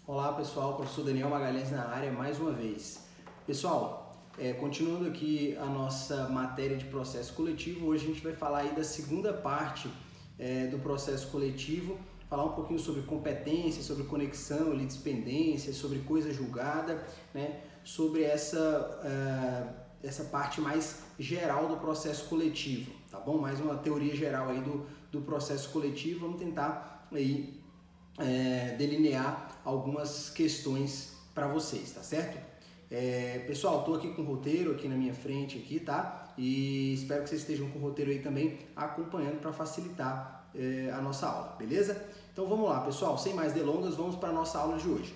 Olá pessoal, professor Daniel Magalhães na área mais uma vez. Pessoal, continuando aqui a nossa matéria de processo coletivo, hoje a gente vai falar aí da segunda parte do processo coletivo, falar um pouquinho sobre competência, sobre conexão, litispendência, sobre coisa julgada, né? Sobre essa parte mais geral do processo coletivo, tá bom? Mais uma teoria geral aí do processo coletivo, vamos tentar aí delinear algumas questões para vocês, tá certo? Pessoal, estou aqui com o roteiro aqui na minha frente, aqui, tá? E espero que vocês estejam com o roteiro aí também acompanhando para facilitar a nossa aula, beleza? Então vamos lá, pessoal, sem mais delongas, vamos para a nossa aula de hoje.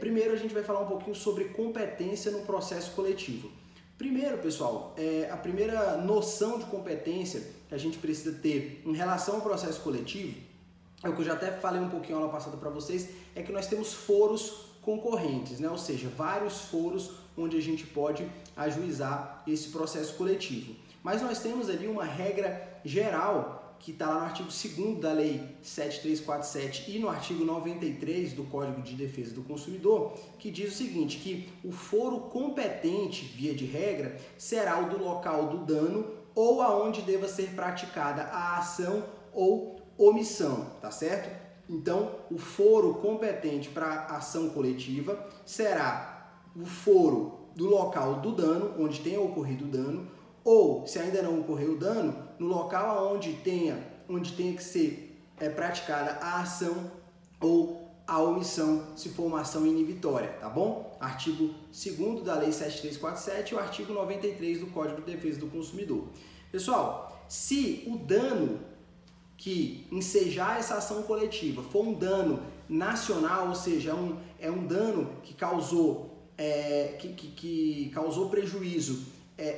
Primeiro a gente vai falar um pouquinho sobre competência no processo coletivo. Primeiro, pessoal, a primeira noção de competência que a gente precisa ter em relação ao processo coletivo, é o que eu já até falei um pouquinho na aula passada para vocês, é que nós temos foros concorrentes, né? Ou seja, vários foros onde a gente pode ajuizar esse processo coletivo. Mas nós temos ali uma regra geral que está lá no artigo 2º da Lei 7347 e no artigo 93 do Código de Defesa do Consumidor, que diz o seguinte, que o foro competente, via de regra, será o do local do dano ou aonde deva ser praticada a ação ou omissão, tá certo? Então, o foro competente para ação coletiva será o foro do local do dano, onde tenha ocorrido o dano, ou, se ainda não ocorreu o dano, no local onde tenha que ser praticada a ação ou a omissão, se for uma ação inibitória, tá bom? Artigo 2º da Lei 7347 e o artigo 93 do Código de Defesa do Consumidor. Pessoal, se o dano que ensejar essa ação coletiva for um dano nacional, ou seja, é um dano que causou prejuízo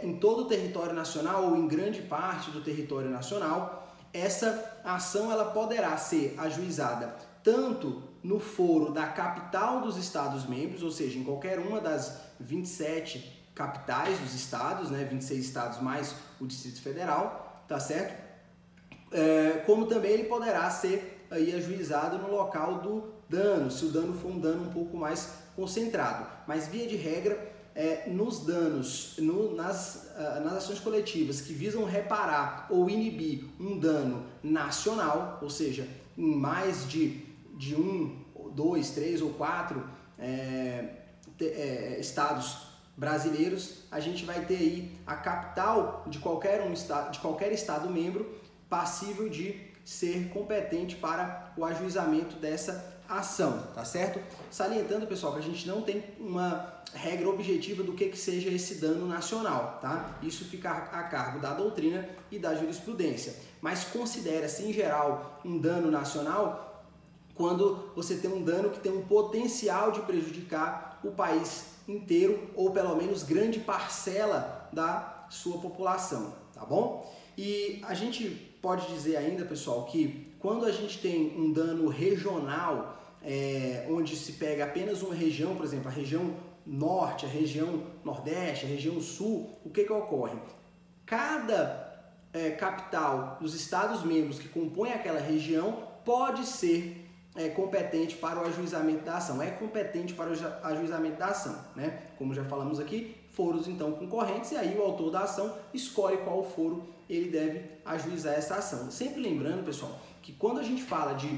em todo o território nacional ou em grande parte do território nacional, essa ação ela poderá ser ajuizada tanto no foro da capital dos Estados-membros, ou seja, em qualquer uma das 27 capitais dos estados, né, 26 estados mais o Distrito Federal, tá certo? Como também ele poderá ser aí ajuizado no local do dano, se o dano for um dano um pouco mais concentrado. Mas, via de regra, nos danos, nas ações coletivas que visam reparar ou inibir um dano nacional, ou seja, em mais de 1, 2, 3 ou 4 estados brasileiros, a gente vai ter aí a capital de qualquer estado membro passível de ser competente para o ajuizamento dessa ação, tá certo? Salientando, pessoal, que a gente não tem uma regra objetiva do que seja esse dano nacional, tá? Isso fica a cargo da doutrina e da jurisprudência, mas considera-se, em geral, um dano nacional quando você tem um dano que tem um potencial de prejudicar o país inteiro ou pelo menos grande parcela da sua população, tá bom? E a gente pode dizer ainda, pessoal, que quando a gente tem um dano regional, onde se pega apenas uma região, por exemplo, a região norte, a região nordeste, a região sul, o que ocorre? Cada capital dos Estados-membros que compõem aquela região pode ser competente para o ajuizamento da ação, é competente para o ajuizamento da ação, né? Como já falamos aqui, foros então concorrentes, e aí o autor da ação escolhe qual foro ele deve ajuizar essa ação. Sempre lembrando, pessoal, que quando a gente fala de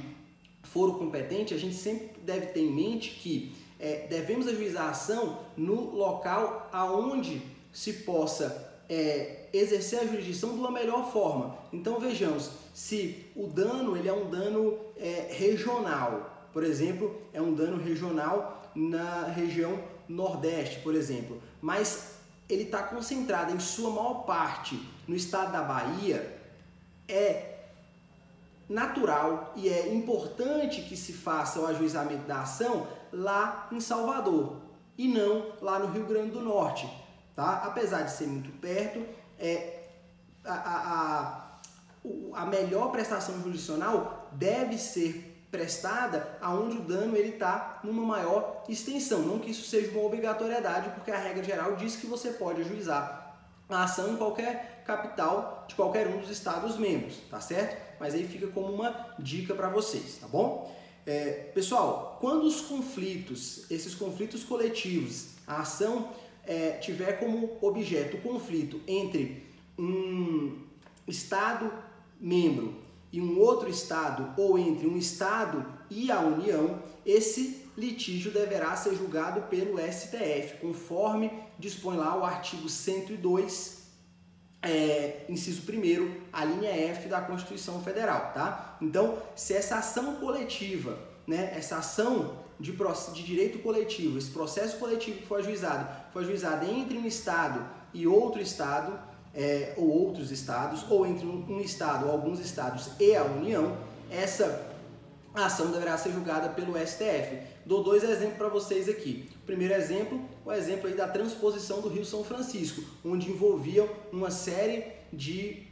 foro competente, a gente sempre deve ter em mente que devemos ajuizar a ação no local aonde se possa exercer a jurisdição de uma melhor forma. Então vejamos, se o dano ele é um dano regional, por exemplo, é um dano regional na região nordeste, por exemplo, mas ele está concentrado em sua maior parte no estado da Bahia, é natural e é importante que se faça o ajuizamento da ação lá em Salvador e não lá no Rio Grande do Norte, tá? Apesar de ser muito perto, a melhor prestação jurisdicional deve ser prestada aonde o dano ele está numa maior extensão, não que isso seja uma obrigatoriedade, porque a regra geral diz que você pode ajuizar a ação em qualquer capital de qualquer um dos estados membros, tá certo? Mas aí fica como uma dica para vocês, tá bom? Pessoal, quando os conflitos, esses conflitos coletivos, a ação tiver como objeto o conflito entre um Estado membro e um outro Estado, ou entre um Estado e a União, esse litígio deverá ser julgado pelo STF, conforme dispõe lá o artigo 102, inciso 1º, a linha F da Constituição Federal, tá? Então, se essa ação coletiva, né, essa ação de direito coletivo, esse processo coletivo que foi ajuizado entre um Estado e outro Estado, ou outros Estados, ou entre um Estado ou alguns Estados e a União, essa ação deverá ser julgada pelo STF. Dou 2 exemplos para vocês aqui. O primeiro exemplo, o exemplo aí da transposição do Rio São Francisco, onde envolviam uma série de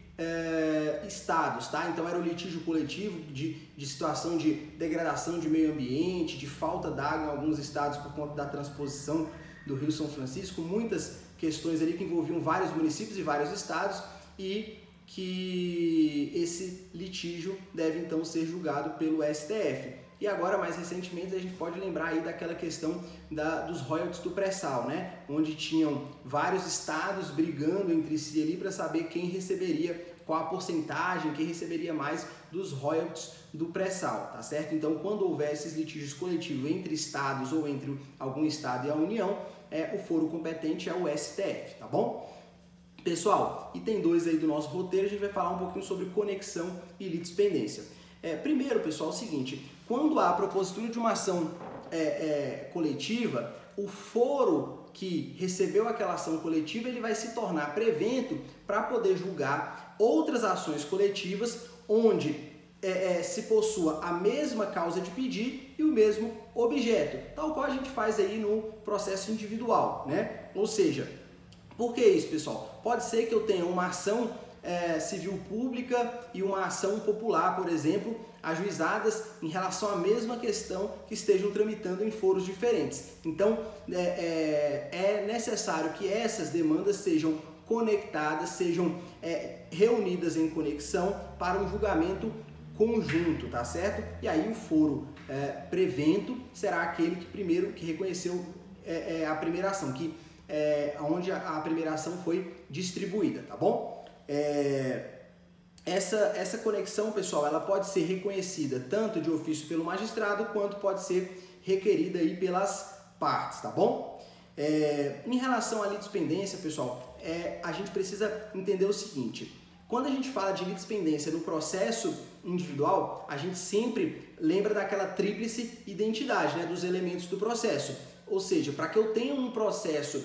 estados, tá? Então era um litígio coletivo de situação de degradação de meio ambiente, de falta d'água em alguns estados por conta da transposição do Rio São Francisco, muitas questões ali que envolviam vários municípios e vários estados, e que esse litígio deve então ser julgado pelo STF. E agora, mais recentemente, a gente pode lembrar aí daquela questão dos royalties do pré-sal, né? Onde tinham vários estados brigando entre si ali para saber quem receberia, qual a porcentagem, quem receberia mais dos royalties do pré-sal, tá certo? Então, quando houver esses litígios coletivos entre estados ou entre algum estado e a União, o foro competente é o STF, tá bom? Pessoal, item 2 aí do nosso roteiro, a gente vai falar um pouquinho sobre conexão e litispendência. Primeiro, pessoal, é o seguinte: quando há a propositura de uma ação coletiva, o foro que recebeu aquela ação coletiva, ele vai se tornar prevento para poder julgar outras ações coletivas onde se possua a mesma causa de pedir e o mesmo objeto, tal qual a gente faz aí no processo individual, né? Ou seja, por que isso, pessoal? Pode ser que eu tenha uma ação civil pública e uma ação popular, por exemplo, ajuizadas em relação à mesma questão que estejam tramitando em foros diferentes. Então, é necessário que essas demandas sejam conectadas, sejam reunidas em conexão para um julgamento conjunto, tá certo? E aí o foro prevento será aquele que primeiro que reconheceu a primeira ação, onde a primeira ação foi distribuída, tá bom? Essa conexão, pessoal, ela pode ser reconhecida tanto de ofício pelo magistrado quanto pode ser requerida aí pelas partes, tá bom? Em relação à litispendência, pessoal, a gente precisa entender o seguinte: quando a gente fala de litispendência no processo individual, a gente sempre lembra daquela tríplice identidade, né, dos elementos do processo. Ou seja, para que eu tenha um processo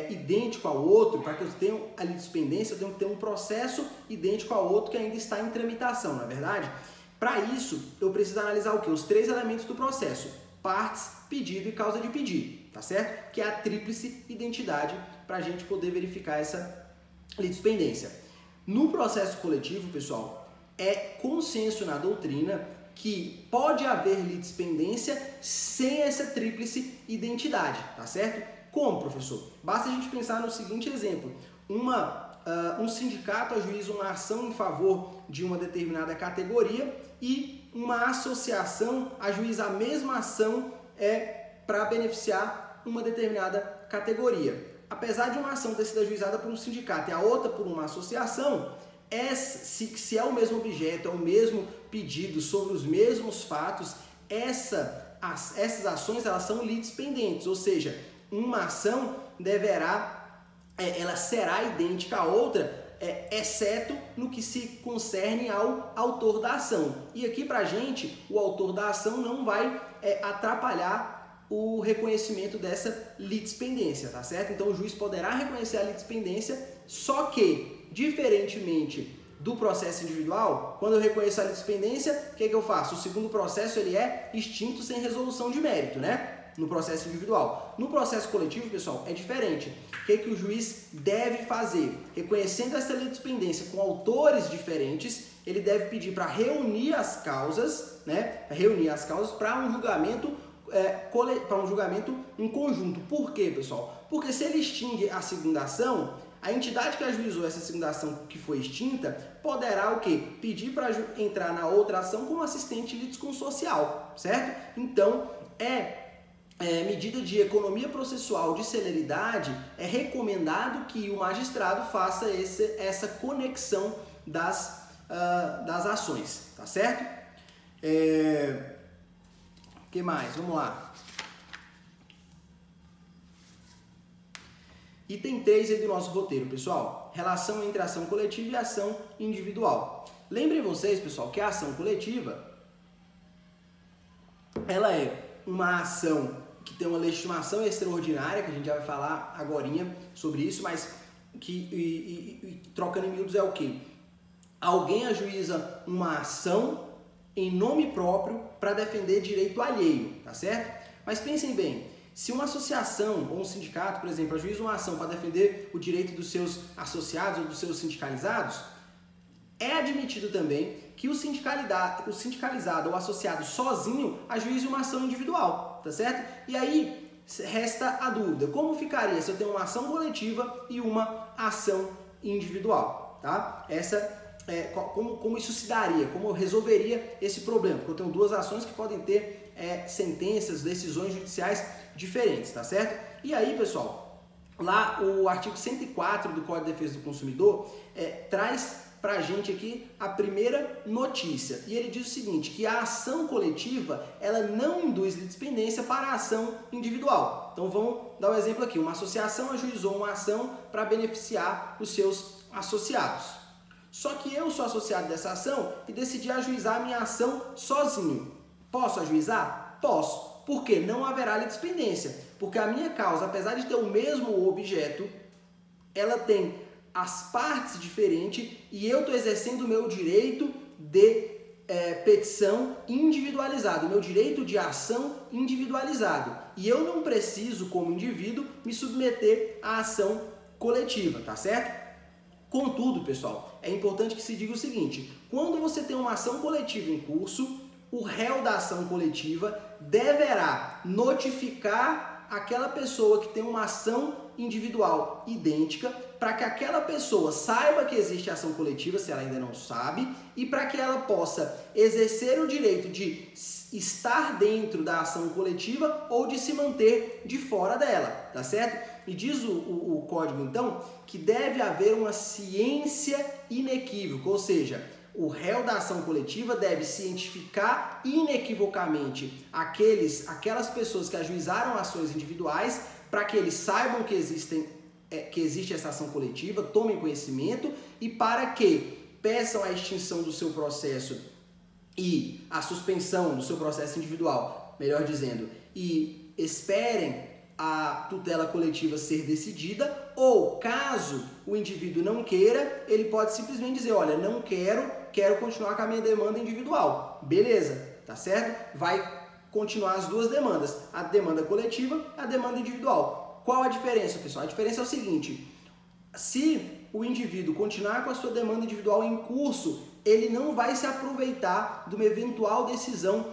idêntico ao outro, para que eu tenha a litispendência, eu tenho que ter um processo idêntico ao outro que ainda está em tramitação, não é verdade? Para isso, eu preciso analisar o quê? Os 3 elementos do processo: partes, pedido e causa de pedido, tá certo? Que é a tríplice identidade para a gente poder verificar essa litispendência. No processo coletivo, pessoal, é consenso na doutrina que pode haver litispendência sem essa tríplice identidade, tá certo? Como, professor? Basta a gente pensar no seguinte exemplo: um sindicato ajuiza uma ação em favor de uma determinada categoria e uma associação ajuiza a mesma ação para beneficiar uma determinada categoria. Apesar de uma ação ter sido ajuizada por um sindicato e a outra por uma associação, se é o mesmo objeto, é o mesmo pedido sobre os mesmos fatos, essas ações elas são litispendentes, ou seja, uma ação ela será idêntica à outra, exceto no que se concerne ao autor da ação. E aqui pra gente, o autor da ação não vai atrapalhar o reconhecimento dessa litispendência, tá certo? Então o juiz poderá reconhecer a litispendência, só que, diferentemente do processo individual, quando eu reconheço a litispendência, o que eu faço? O segundo processo ele é extinto sem resolução de mérito, né? No processo individual. No processo coletivo, pessoal, é diferente. O que o juiz deve fazer? Reconhecendo essa litispendência com autores diferentes, ele deve pedir para reunir as causas, né? Reunir as causas para um julgamento em conjunto. Por quê, pessoal? Porque se ele extingue a segunda ação, a entidade que ajuizou essa segunda ação que foi extinta poderá o quê? Pedir para entrar na outra ação como assistente litisconsocial, certo? Então, medida de economia processual de celeridade, é recomendado que o magistrado faça essa conexão das ações, tá certo? O que mais? Vamos lá. Item 3 aí do nosso roteiro, pessoal. Relação entre ação coletiva e ação individual. Lembrem vocês, pessoal, que a ação coletiva ela é uma ação que tem uma legitimação extraordinária, que a gente já vai falar agorinha sobre isso, mas que trocando em miúdos é o quê? Alguém ajuiza uma ação em nome próprio para defender direito alheio, tá certo? Mas pensem bem, se uma associação ou um sindicato, por exemplo, ajuiza uma ação para defender o direito dos seus associados ou dos seus sindicalizados, é admitido também que o sindicalizado ou associado sozinho ajuize uma ação individual, tá certo? E aí resta a dúvida, como ficaria se eu tenho uma ação coletiva e uma ação individual, tá? Como isso se daria, como eu resolveria esse problema, porque eu tenho duas ações que podem ter sentenças, decisões judiciais diferentes, tá certo? E aí, pessoal, lá o artigo 104 do Código de Defesa do Consumidor traz pra gente aqui a primeira notícia, e ele diz o seguinte, que a ação coletiva, ela não induz litispendência para a ação individual. Então vamos dar um exemplo aqui, uma associação ajuizou uma ação para beneficiar os seus associados. Só que eu sou associado dessa ação e decidi ajuizar a minha ação sozinho. Posso ajuizar? Posso. Por quê? Não haverá litispendência. Porque a minha causa, apesar de ter o mesmo objeto, ela tem as partes diferentes e eu estou exercendo o meu direito de petição individualizado, o meu direito de ação individualizado. E eu não preciso, como indivíduo, me submeter à ação coletiva, tá certo? Contudo, pessoal, é importante que se diga o seguinte, quando você tem uma ação coletiva em curso, o réu da ação coletiva deverá notificar aquela pessoa que tem uma ação individual idêntica para que aquela pessoa saiba que existe ação coletiva, se ela ainda não sabe, e para que ela possa exercer o direito de estar dentro da ação coletiva ou de se manter de fora dela, tá certo? E diz o código, então, que deve haver uma ciência inequívoca, ou seja, o réu da ação coletiva deve cientificar inequivocamente aquelas pessoas que ajuizaram ações individuais para que eles saibam que existe essa ação coletiva, tomem conhecimento e para que peçam a extinção do seu processo e a suspensão do seu processo individual, melhor dizendo, e esperem a tutela coletiva ser decidida, ou caso o indivíduo não queira, ele pode simplesmente dizer, olha, não quero continuar com a minha demanda individual. Beleza, tá certo? Vai continuar as duas demandas, a demanda coletiva e a demanda individual. Qual a diferença, pessoal? A diferença é o seguinte, se o indivíduo continuar com a sua demanda individual em curso, ele não vai se aproveitar de uma eventual decisão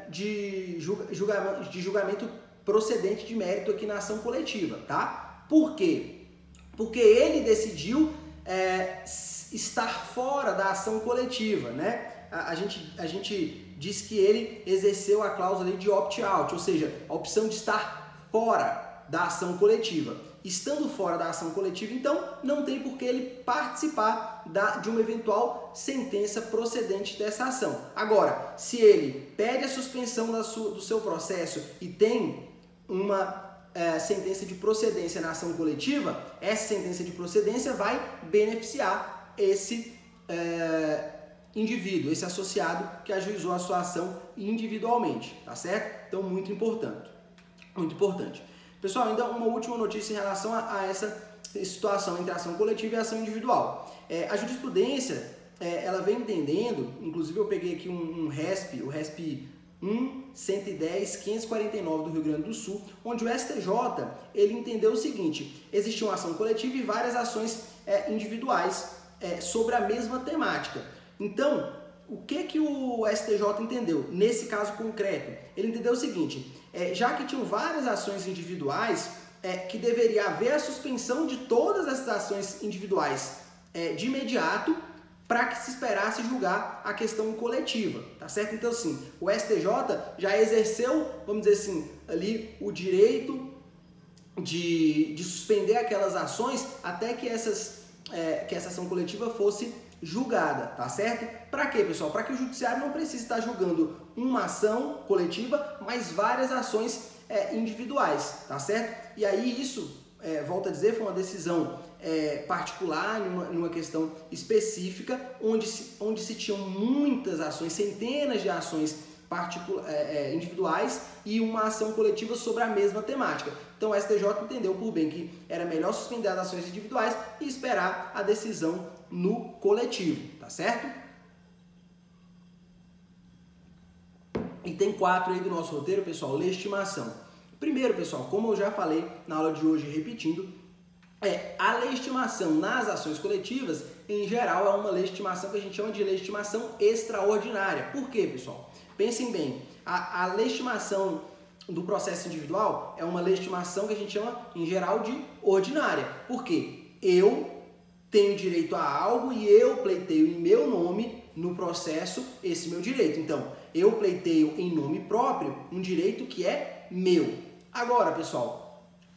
de julgamento procedente de mérito aqui na ação coletiva, tá? Por quê? Porque ele decidiu estar fora da ação coletiva, né? A gente diz que ele exerceu a cláusula de opt-out, ou seja, a opção de estar fora da ação coletiva. Estando fora da ação coletiva, então, não tem por que ele participar de uma eventual sentença procedente dessa ação. Agora, se ele pede a suspensão do seu processo e tem uma sentença de procedência na ação coletiva, essa sentença de procedência vai beneficiar esse indivíduo, esse associado que ajuizou a sua ação individualmente, tá certo? Então, muito importante. Muito importante. Pessoal, ainda uma última notícia em relação a essa situação entre a ação coletiva e a ação individual. A jurisprudência, ela vem entendendo, inclusive eu peguei aqui um RESP, o RESP 1.110.549 do Rio Grande do Sul, onde o STJ ele entendeu o seguinte, existe uma ação coletiva e várias ações individuais sobre a mesma temática. Então, o que o STJ entendeu nesse caso concreto? Ele entendeu o seguinte, já que tinham várias ações individuais que deveria haver a suspensão de todas essas ações individuais de imediato, para que se esperasse julgar a questão coletiva, tá certo? Então, assim, o STJ já exerceu, vamos dizer assim, ali o direito de suspender aquelas ações até que essa ação coletiva fosse julgada, tá certo? Para quê, pessoal? Para que o judiciário não precise estar julgando uma ação coletiva, mas várias ações individuais, tá certo? E aí isso, volto a dizer, foi uma decisão particular, numa questão específica, onde se tinham muitas ações, centenas de ações individuais e uma ação coletiva sobre a mesma temática. Então o STJ entendeu por bem que era melhor suspender as ações individuais e esperar a decisão no coletivo, tá certo? Item 4 aí do nosso roteiro, pessoal, legitimação. Primeiro, pessoal, como eu já falei na aula de hoje, repetindo, a legitimação nas ações coletivas, em geral, é uma legitimação que a gente chama de legitimação extraordinária. Por quê, pessoal? Pensem bem, a legitimação do processo individual é uma legitimação que a gente chama, em geral, de ordinária. Por quê? Eu tenho direito a algo e eu pleiteio em meu nome no processo esse meu direito. Então, eu pleiteio em nome próprio um direito que é meu. Agora, pessoal,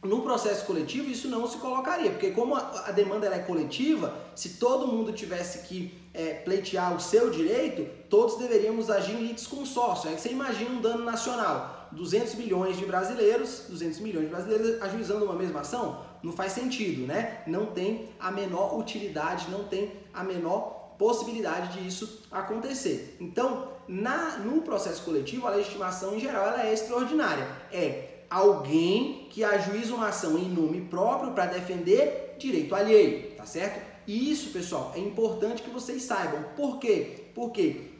no processo coletivo isso não se colocaria, porque como a demanda ela é coletiva, se todo mundo tivesse que pleitear o seu direito, todos deveríamos agir em litisconsórcio. Aí você imagina um dano nacional, 200 milhões de brasileiros ajuizando uma mesma ação, não faz sentido, né? Não tem a menor utilidade, não tem a menor possibilidade de isso acontecer. Então, no processo coletivo, a legitimação em geral ela é extraordinária. É alguém que ajuiza uma ação em nome próprio para defender direito alheio, tá certo? E isso, pessoal, é importante que vocês saibam. Por quê? Porque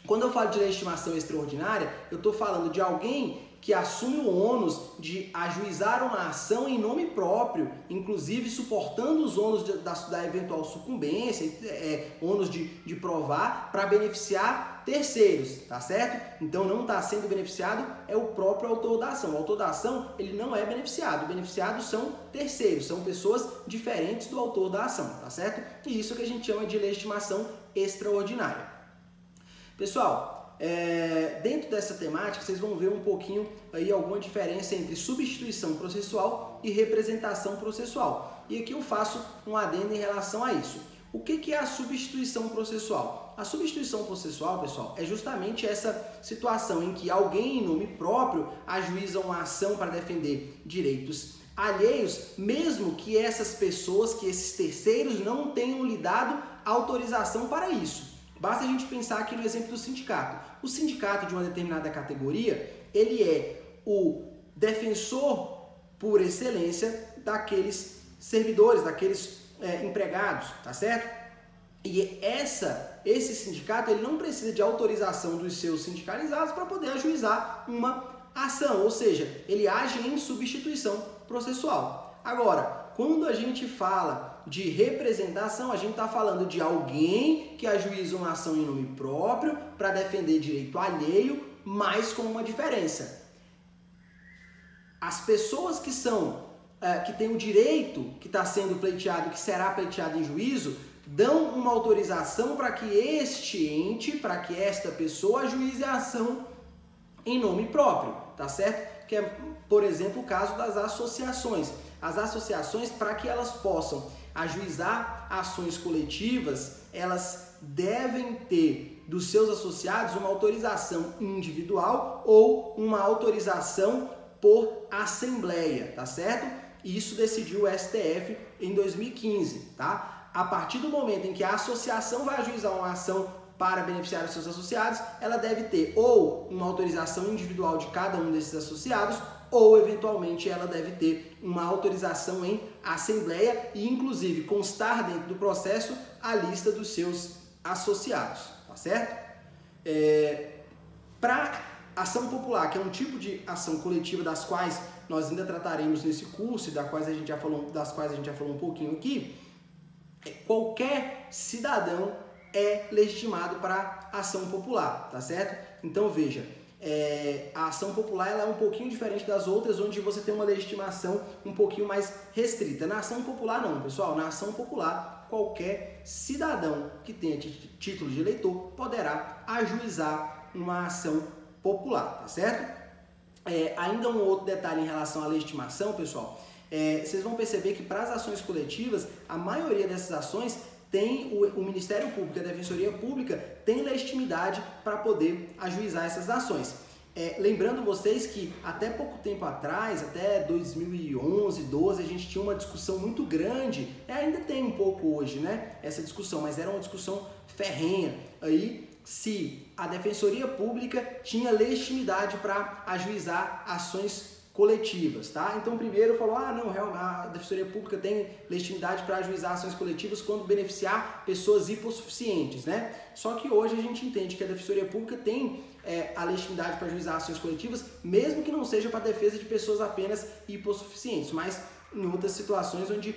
quando eu falo de legitimação extraordinária, eu estou falando de alguém que assume o ônus de ajuizar uma ação em nome próprio, inclusive suportando os ônus da eventual sucumbência, ônus de provar, para beneficiar terceiros, tá certo? Então não está sendo beneficiado é o próprio autor da ação. O autor da ação, ele não é beneficiado. Beneficiados são terceiros, são pessoas diferentes do autor da ação, tá certo? E isso que a gente chama de legitimação extraordinária. Pessoal, dentro dessa temática, vocês vão ver um pouquinho aí alguma diferença entre substituição processual e representação processual. E aqui eu faço um adendo em relação a isso. O que é a substituição processual? A substituição processual, pessoal, é justamente essa situação em que alguém em nome próprio ajuiza uma ação para defender direitos alheios, mesmo que essas pessoas, que esses terceiros não tenham lhe dado autorização para isso. Basta a gente pensar aqui no exemplo do sindicato. O sindicato de uma determinada categoria, ele é o defensor por excelência daqueles servidores, daqueles empregados, tá certo? E esse sindicato, ele não precisa de autorização dos seus sindicalizados para poder ajuizar uma ação, ou seja, ele age em substituição processual. Agora, quando a gente fala de representação, a gente está falando de alguém que ajuiza uma ação em nome próprio para defender direito alheio, mas com uma diferença. As pessoas que têm o direito que está sendo pleiteado, que será pleiteado em juízo, dão uma autorização para que este ente, para que esta pessoa ajuize a ação em nome próprio, tá certo? Que é, por exemplo, o caso das associações. As associações, para que elas possam ajuizar ações coletivas, elas devem ter dos seus associados uma autorização individual ou uma autorização por assembleia, tá certo? Isso decidiu o STF em 2015, tá? A partir do momento em que a associação vai ajuizar uma ação para beneficiar os seus associados, ela deve ter ou uma autorização individual de cada um desses associados, ou eventualmente ela deve ter uma autorização em assembleia e inclusive constar dentro do processo a lista dos seus associados, tá certo? Para ação popular, que é um tipo de ação coletiva das quais nós ainda trataremos nesse curso e das quais a gente já falou um pouquinho aqui, qualquer cidadão é legitimado para ação popular, tá certo? Então veja, a ação popular ela é um pouquinho diferente das outras, onde você tem uma legitimação um pouquinho mais restrita. Na ação popular não, pessoal. Na ação popular, qualquer cidadão que tenha título de eleitor poderá ajuizar uma ação popular, tá certo? Ainda um outro detalhe em relação à legitimação, pessoal. Vocês vão perceber que para as ações coletivas, a maioria dessas ações tem o Ministério Público, a Defensoria Pública tem legitimidade para poder ajuizar essas ações. Lembrando vocês que até pouco tempo atrás, até 2011, 12, a gente tinha uma discussão muito grande, ainda tem um pouco hoje, né, essa discussão, mas era uma discussão ferrenha aí, se a Defensoria Pública tinha legitimidade para ajuizar ações coletivas, tá? Então primeiro falou, não, a Defensoria Pública tem legitimidade para ajuizar ações coletivas quando beneficiar pessoas hipossuficientes, né? Só que hoje a gente entende que a Defensoria Pública tem a legitimidade para ajuizar ações coletivas, mesmo que não seja para a defesa de pessoas apenas hipossuficientes, mas em outras situações onde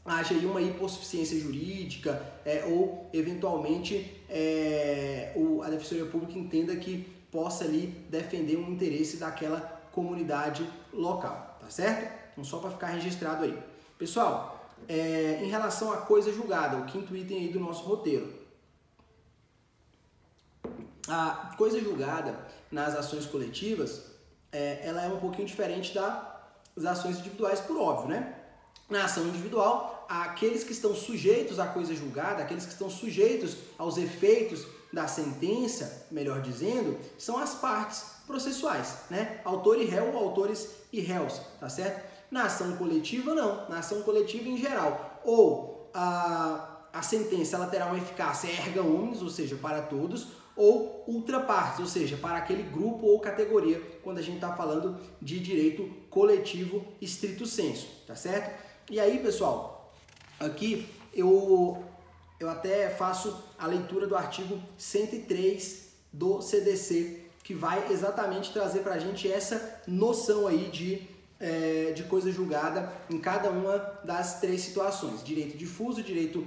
haja aí uma hipossuficiência jurídica ou eventualmente a Defensoria Pública entenda que possa ali defender um interesse daquela comunidade local, tá certo? Então só para ficar registrado aí. Pessoal, em relação à coisa julgada, o quinto item aí do nosso roteiro. A coisa julgada nas ações coletivas, ela é um pouquinho diferente das ações individuais, por óbvio, né? Na ação individual, aqueles que estão sujeitos à coisa julgada, aqueles que estão sujeitos aos efeitos da sentença, melhor dizendo, são as partes processuais, né? Autor e réu ou autores e réus, tá certo? Na ação coletiva, não. Na ação coletiva, em geral, ou a sentença ela terá uma eficácia erga omnes, ou seja, para todos, ou ultra partes, ou seja, para aquele grupo ou categoria, quando a gente está falando de direito coletivo estrito sensu, tá certo? E aí, pessoal, aqui eu até faço a leitura do artigo 103 do CDC, que vai exatamente trazer para a gente essa noção aí de coisa julgada em cada uma das três situações. Direito difuso, direito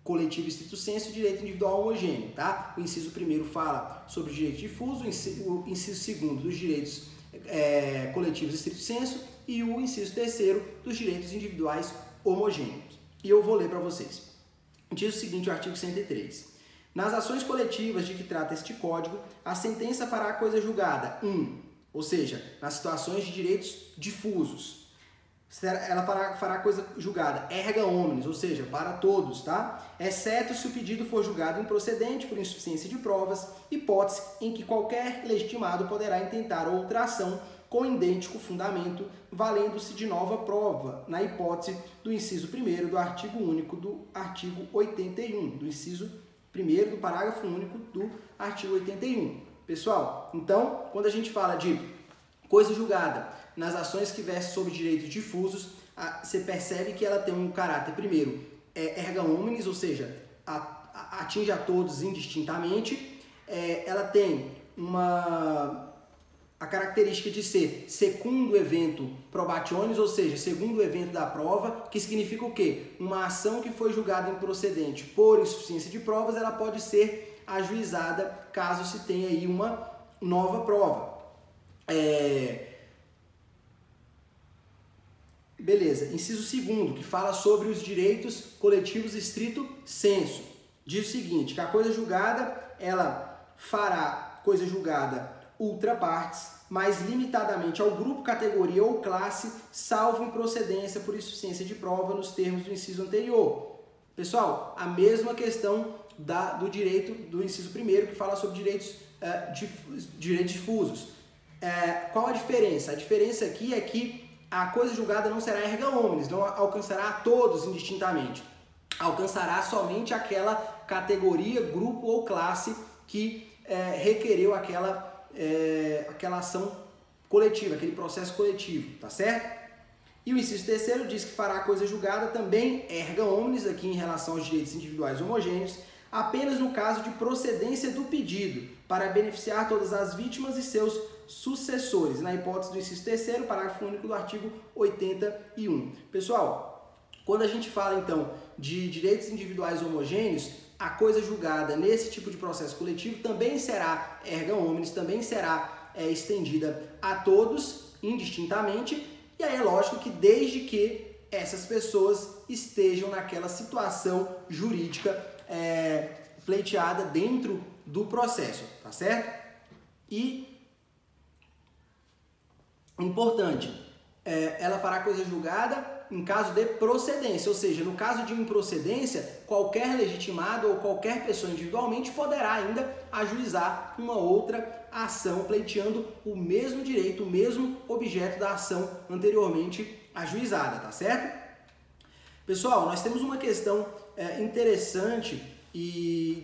coletivo estrito sensu e direito individual homogêneo, tá? O inciso primeiro fala sobre o direito difuso, o inciso segundo dos direitos coletivos estrito sensu e o inciso terceiro dos direitos individuais homogêneos. E eu vou ler para vocês. Diz o seguinte o artigo 103. Nas ações coletivas de que trata este código, a sentença fará a coisa julgada, ou seja, nas situações de direitos difusos. Ela fará a coisa julgada erga omnes, ou seja, para todos, tá? Exceto se o pedido for julgado improcedente por insuficiência de provas, hipótese em que qualquer legitimado poderá intentar outra ação com idêntico fundamento, valendo-se de nova prova, na hipótese do inciso 1º do artigo único do artigo 81, do inciso 1º do parágrafo único do artigo 81. Pessoal, então, quando a gente fala de coisa julgada nas ações que versam sobre direitos difusos, você percebe que ela tem um caráter, primeiro, erga omnes, ou seja, atinge a todos indistintamente. Ela tem a característica de ser segundo evento probationis, ou seja, segundo evento da prova, que significa o quê? Uma ação que foi julgada improcedente por insuficiência de provas, ela pode ser ajuizada caso se tenha aí uma nova prova. Beleza, inciso 2º, que fala sobre os direitos coletivos estrito sensu. Diz o seguinte, que a coisa julgada, ela fará coisa julgada ultra partes, mas limitadamente ao grupo, categoria ou classe, salvo improcedência por insuficiência de prova nos termos do inciso anterior. Pessoal, a mesma questão do direito do inciso 1º, que fala sobre direitos difusos. Qual a diferença? A diferença aqui é que a coisa julgada não será erga omnes, não alcançará a todos indistintamente. Alcançará somente aquela categoria, grupo ou classe que requereu aquela ação coletiva, aquele processo coletivo, tá certo? E o inciso 3º diz que fará a coisa julgada também erga omnes, aqui em relação aos direitos individuais homogêneos, apenas no caso de procedência do pedido, para beneficiar todas as vítimas e seus sucessores, na hipótese do inciso 3º, parágrafo único do artigo 81. Pessoal, quando a gente fala então de direitos individuais homogêneos, a coisa julgada nesse tipo de processo coletivo também será erga omnes, também será estendida a todos, indistintamente, e aí é lógico que desde que essas pessoas estejam naquela situação jurídica pleiteada dentro do processo, tá certo? E, importante, ela fará coisa julgada em caso de procedência, ou seja, no caso de improcedência, qualquer legitimado ou qualquer pessoa individualmente poderá ainda ajuizar uma outra ação pleiteando o mesmo direito, o mesmo objeto da ação anteriormente ajuizada, tá certo? Pessoal, nós temos uma questão interessante e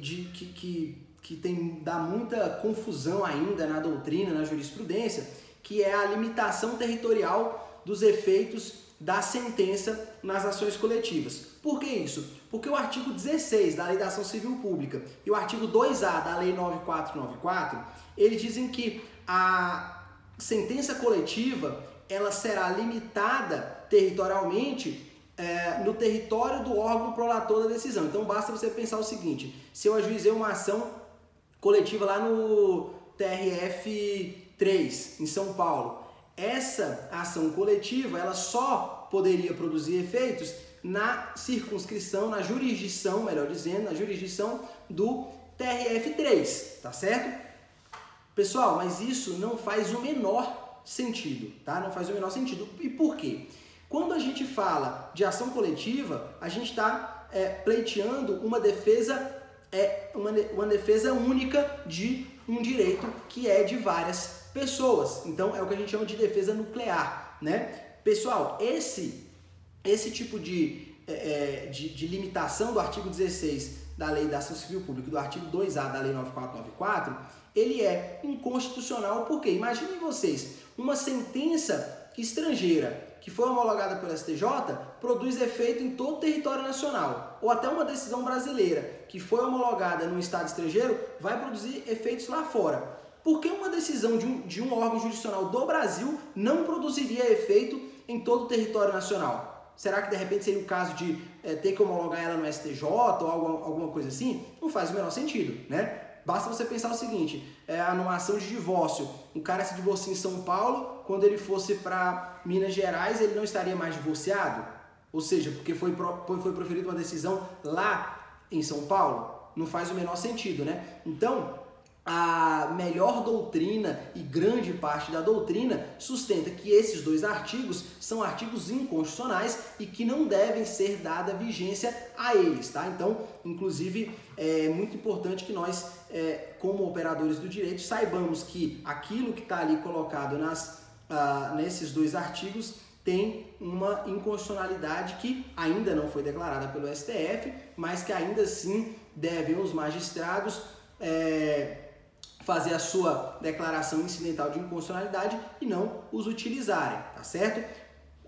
que dá muita confusão ainda na doutrina, na jurisprudência, que é a limitação territorial dos efeitos da sentença nas ações coletivas. Por que isso? Porque o artigo 16 da Lei da Ação Civil Pública e o artigo 2A da Lei 9494, eles dizem que a sentença coletiva ela será limitada territorialmente no território do órgão prolator da decisão. Então basta você pensar o seguinte: se eu ajuizei uma ação coletiva lá no TRF3 em São Paulo, essa ação coletiva ela só poderia produzir efeitos na circunscrição, na jurisdição, melhor dizendo, na jurisdição do TRF3, tá certo? Pessoal, mas isso não faz o menor sentido, tá? Não faz o menor sentido. E por quê? Quando a gente fala de ação coletiva, a gente está pleiteando uma defesa única de um direito que é de várias pessoas. Então, é o que a gente chama de defesa nuclear, né? Pessoal, esse tipo de limitação do artigo 16 da Lei da Ação Civil Pública e do artigo 2A da Lei 9494, ele é inconstitucional porque, imaginem vocês, uma sentença estrangeira que foi homologada pelo STJ produz efeito em todo o território nacional, ou até uma decisão brasileira que foi homologada num estado estrangeiro vai produzir efeitos lá fora. Por que uma decisão de um órgão jurisdicional do Brasil não produziria efeito em todo o território nacional? Será que de repente seria o caso de ter que homologar ela no STJ ou alguma coisa assim? Não faz o menor sentido, né? Basta você pensar o seguinte: numa ação de divórcio, o cara se divorcia em São Paulo, quando ele fosse para Minas Gerais, ele não estaria mais divorciado? Ou seja, porque foi proferida uma decisão lá em São Paulo? Não faz o menor sentido, né? Então, a melhor doutrina e grande parte da doutrina sustenta que esses dois artigos são artigos inconstitucionais e que não devem ser dada vigência a eles, tá? Então, inclusive, é muito importante que nós, como operadores do direito, saibamos que aquilo que está ali colocado nesses dois artigos tem uma inconstitucionalidade que ainda não foi declarada pelo STF, mas que ainda assim devem os magistrados fazer a sua declaração incidental de inconstitucionalidade e não os utilizarem, tá certo?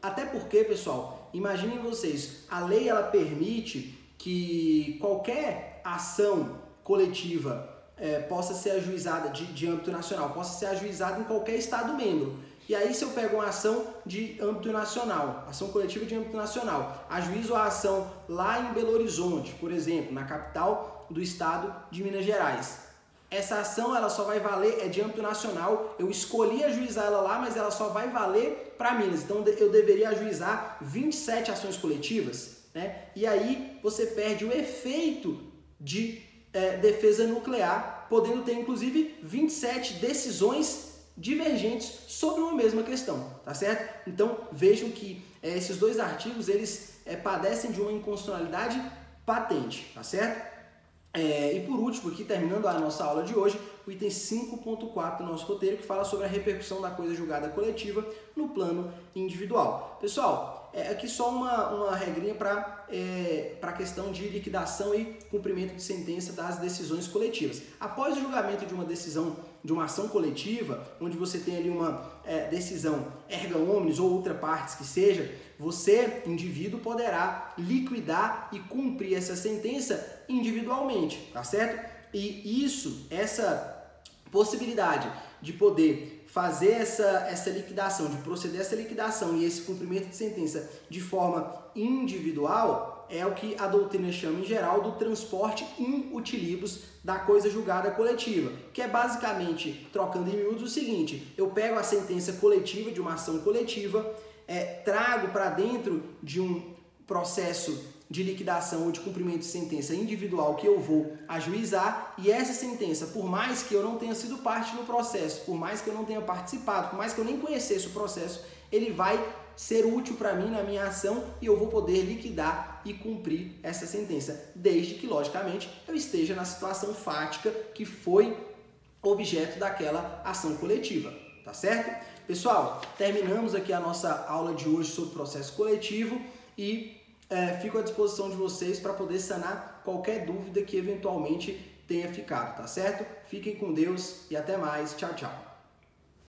Até porque, pessoal, imaginem vocês, a lei ela permite que qualquer ação coletiva possa ser ajuizada de âmbito nacional, possa ser ajuizada em qualquer estado membro. E aí, se eu pego uma ação de âmbito nacional, ação coletiva de âmbito nacional, ajuizo a ação lá em Belo Horizonte, por exemplo, na capital do estado de Minas Gerais. Essa ação ela só vai valer, de âmbito nacional, eu escolhi ajuizar ela lá, mas ela só vai valer para Minas. Então eu deveria ajuizar 27 ações coletivas, né? E aí você perde o efeito de defesa nuclear, podendo ter inclusive 27 decisões divergentes sobre uma mesma questão, tá certo? Então vejam que esses dois artigos eles padecem de uma inconstitucionalidade patente, tá certo? E por último, aqui terminando a nossa aula de hoje, o item 5.4 do nosso roteiro, que fala sobre a repercussão da coisa julgada coletiva no plano individual. Pessoal, aqui só uma regrinha para a questão de liquidação e cumprimento de sentença das decisões coletivas. Após o julgamento de uma decisão, de uma ação coletiva, onde você tem ali uma decisão erga omnes ou outra partes que seja, você, indivíduo, poderá liquidar e cumprir essa sentença individualmente, tá certo? E essa possibilidade de poder fazer essa liquidação, de proceder a essa liquidação e esse cumprimento de sentença de forma individual, é o que a doutrina chama em geral do transporte in utilibus da coisa julgada coletiva, que é basicamente, trocando em miúdos, o seguinte: eu pego a sentença coletiva de uma ação coletiva, trago para dentro de um processo de liquidação ou de cumprimento de sentença individual que eu vou ajuizar, e essa sentença, por mais que eu não tenha sido parte do processo, por mais que eu não tenha participado, por mais que eu nem conhecesse o processo, ele vai ser útil para mim na minha ação e eu vou poder liquidar e cumprir essa sentença, desde que, logicamente, eu esteja na situação fática que foi objeto daquela ação coletiva, tá certo? Pessoal, terminamos aqui a nossa aula de hoje sobre processo coletivo e fico à disposição de vocês para poder sanar qualquer dúvida que eventualmente tenha ficado, tá certo? Fiquem com Deus e até mais. Tchau, tchau.